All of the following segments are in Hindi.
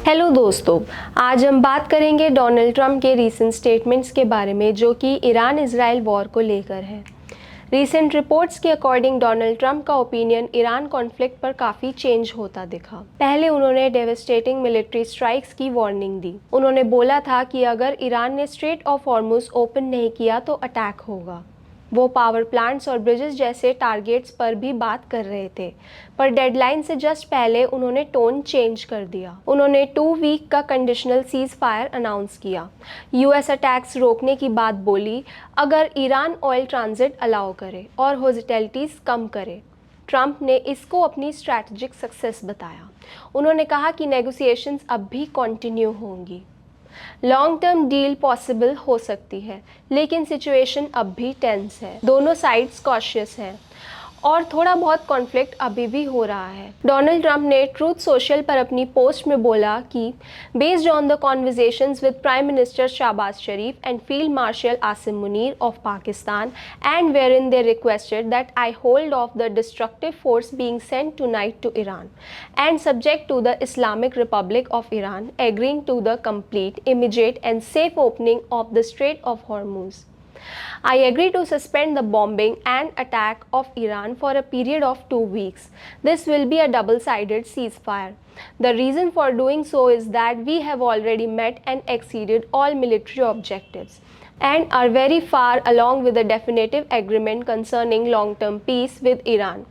हेलो दोस्तों, आज हम बात करेंगे डोनाल्ड ट्रंप के रीसेंट स्टेटमेंट्स के बारे में जो कि ईरान इजराइल वॉर को लेकर है। रीसेंट रिपोर्ट्स के अकॉर्डिंग डोनाल्ड ट्रंप का ओपिनियन ईरान कॉन्फ्लिक्ट पर काफ़ी चेंज होता दिखा। पहले उन्होंने डेवेस्टेटिंग मिलिट्री स्ट्राइक्स की वार्निंग दी। उन्होंने बोला था कि अगर ईरान ने स्ट्रेट ऑफ हॉर्मुज ओपन नहीं किया तो अटैक होगा। वो पावर प्लांट्स और ब्रिजेस जैसे टारगेट्स पर भी बात कर रहे थे, पर डेडलाइन से जस्ट पहले उन्होंने टोन चेंज कर दिया। उन्होंने 2 वीक का कंडीशनल सीज फायर अनाउंस किया। यूएस अटैक्स रोकने की बात बोली अगर ईरान ऑयल ट्रांजिट अलाउ करे और हॉस्टिलिटीज कम करे। ट्रंप ने इसको अपनी स्ट्रैटेजिक सक्सेस बताया। उन्होंने कहा कि नेगोशिएशंस अब भी कंटिन्यू होंगी। लॉन्ग टर्म डील पॉसिबल हो सकती है, लेकिन सिचुएशन अब भी टेंस है। दोनों साइड्स कॉशियस हैं और थोड़ा बहुत कॉन्फ्लिक्ट अभी भी हो रहा है। डोनाल्ड ट्रंप ने ट्रूथ सोशल पर अपनी पोस्ट में बोला कि based on the conversations with prime minister Shehbaz Sharif and field marshal Asim Munir of Pakistan and wherein they requested that I hold off the destructive force being sent tonight to Iran and subject to the Islamic Republic of Iran agreeing to the complete, immediate and safe opening of the Strait of Hormuz. I agree to suspend the bombing and attack of Iran for a period of 2 weeks. This will be a double-sided ceasefire. The reason for doing so is that we have already met and exceeded all military objectives and are very far along with a definitive agreement concerning long-term peace with Iran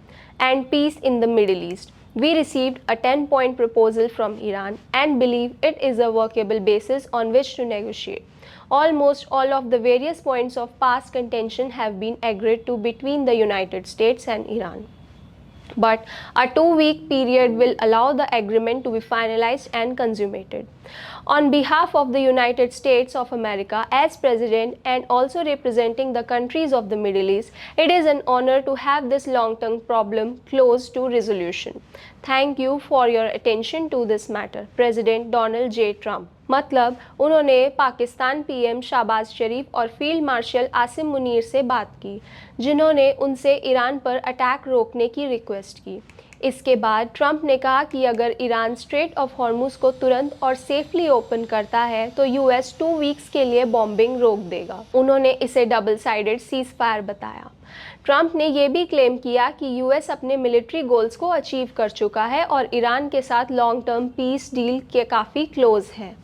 and peace in the Middle East. We received a 10-point proposal from Iran and believe it is a workable basis on which to negotiate. Almost all of the various points of past contention have been agreed to between the United States and Iran. But a 2-week period will allow the agreement to be finalized and consummated. On behalf of the United States of America as President and also representing the countries of the Middle East, it is an honor to have this long-term problem close to resolution. Thank you for your attention to this matter. President Donald J. Trump. मतलब उन्होंने पाकिस्तान पीएम शहबाज शरीफ और फील्ड मार्शल आसिम मुनीर से बात की, जिन्होंने उनसे ईरान पर अटैक रोकने की रिक्वेस्ट की। इसके बाद ट्रंप ने कहा कि अगर ईरान स्ट्रेट ऑफ हॉर्मुज को तुरंत और सेफली ओपन करता है तो यूएस 2 वीक्स के लिए बॉम्बिंग रोक देगा। उन्होंने इसे डबल साइडेड सीज फायर बताया। ट्रंप ने यह भी क्लेम किया कि यूएस अपने मिलिट्री गोल्स को अचीव कर चुका है और ईरान के साथ लॉन्ग टर्म पीस डील के काफ़ी क्लोज है।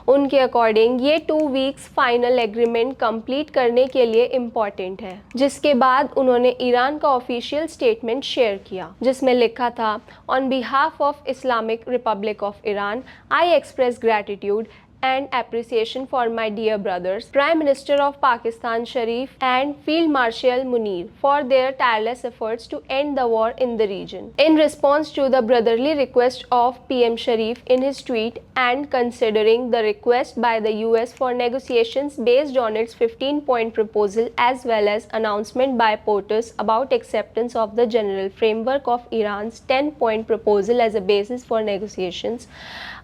उनके अकॉर्डिंग ये 2 वीक्स फाइनल एग्रीमेंट कंप्लीट करने के लिए इम्पॉर्टेंट है, जिसके बाद उन्होंने ईरान का ऑफिशियल स्टेटमेंट शेयर किया, जिसमें लिखा था on behalf of Islamic Republic of Iran I express gratitude and appreciation for my dear brothers, Prime Minister of Pakistan Sharif and Field Marshal Munir for their tireless efforts to end the war in the region. In response to the brotherly request of PM Sharif in his tweet and considering the request by the US for negotiations based on its 15-point proposal as well as announcement by POTUS about acceptance of the general framework of Iran's 10-point proposal as a basis for negotiations,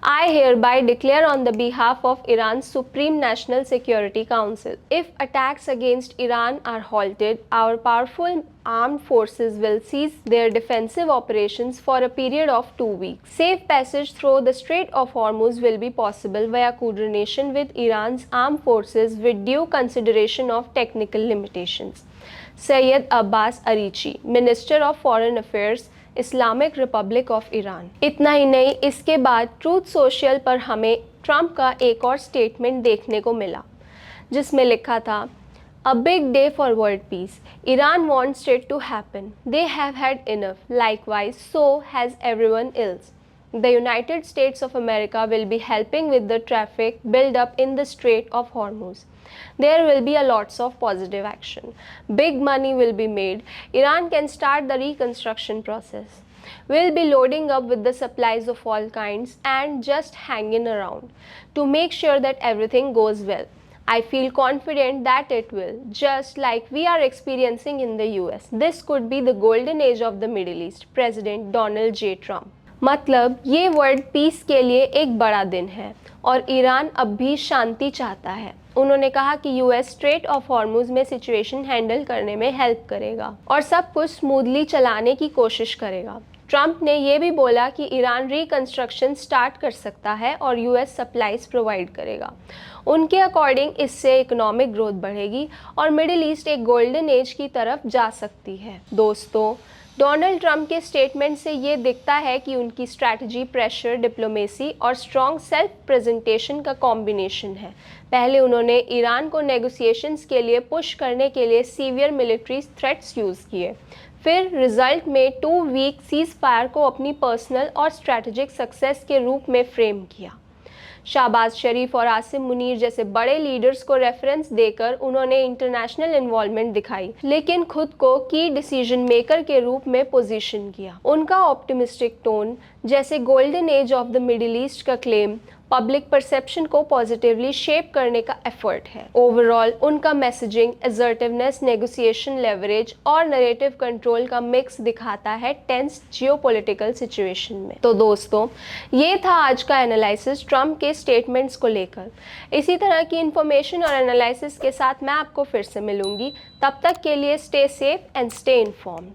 I hereby declare on the behalf of Iran's Supreme National Security Council, if attacks against Iran are halted, our powerful armed forces will cease their defensive operations for a period of 2 weeks. Safe passage through the Strait of Hormuz will be possible via coordination with Iran's armed forces with due consideration of technical limitations. Sayyid Abbas Arichi, Minister of Foreign Affairs, Islamic Republic of Iran. इतना ही नहीं, इसके बाद ट्रूथ सोशल पर हमें ट्रंप का एक और स्टेटमेंट देखने को मिला, जिसमें लिखा था a big day for world peace, Iran wants it to happen, they have had enough, likewise so has everyone else. The United States of America will be helping with the traffic build up in the Strait of Hormuz. There will be a lots of positive action. Big money will be made. Iran can start the reconstruction process. We'll be loading up with the supplies of all kinds and just hanging around to make sure that everything goes well. I feel confident that it will, just like we are experiencing in the US. This could be the golden age of the Middle East. President Donald J. Trump. मतलब ये वर्ल्ड पीस के लिए एक बड़ा दिन है और ईरान अब भी शांति चाहता है। उन्होंने कहा कि यूएस स्ट्रेट ऑफ हॉर्मुज में सिचुएशन हैंडल करने में हेल्प करेगा और सब कुछ स्मूथली चलाने की कोशिश करेगा। ट्रंप ने यह भी बोला कि ईरान रिकंस्ट्रक्शन स्टार्ट कर सकता है और यूएस सप्लाईज प्रोवाइड करेगा। उनके अकॉर्डिंग इससे इकोनॉमिक ग्रोथ बढ़ेगी और मिडिल ईस्ट एक गोल्डन एज की तरफ जा सकती है। दोस्तों, डोनाल्ड ट्रंप के स्टेटमेंट से ये दिखता है कि उनकी स्ट्रैटेजी प्रेशर, डिप्लोमेसी और स्ट्रॉन्ग सेल्फ प्रेजेंटेशन का कॉम्बिनेशन है। पहले उन्होंने ईरान को नेगोशिएशंस के लिए पुश करने के लिए सीवियर मिलिट्री थ्रेट्स यूज़ किए, फिर रिजल्ट में 2 वीक सीज फायर को अपनी पर्सनल और स्ट्रैटेजिक सक्सेस के रूप में फ्रेम किया। शाहबाज शरीफ और आसिम मुनीर जैसे बड़े लीडर्स को रेफरेंस देकर उन्होंने इंटरनेशनल इन्वॉल्वमेंट दिखाई, लेकिन खुद को की डिसीजन मेकर के रूप में पोजीशन किया। उनका ऑप्टिमिस्टिक टोन, जैसे golden age of the middle east का क्लेम, पब्लिक परसेप्शन को पॉजिटिवली शेप करने का एफर्ट है। ओवरऑल उनका मैसेजिंग, असर्टिवनेस, नेगोशिएशन लेवरेज और नरेटिव कंट्रोल का मिक्स दिखाता है टेंस जियोपॉलिटिकल सिचुएशन में। तो दोस्तों, ये था आज का एनालिसिस ट्रंप के स्टेटमेंट्स को लेकर। इसी तरह की इन्फॉर्मेशन और एनालिसिस के साथ मैं आपको फिर से मिलूंगी। तब तक के लिए stay safe and stay informed.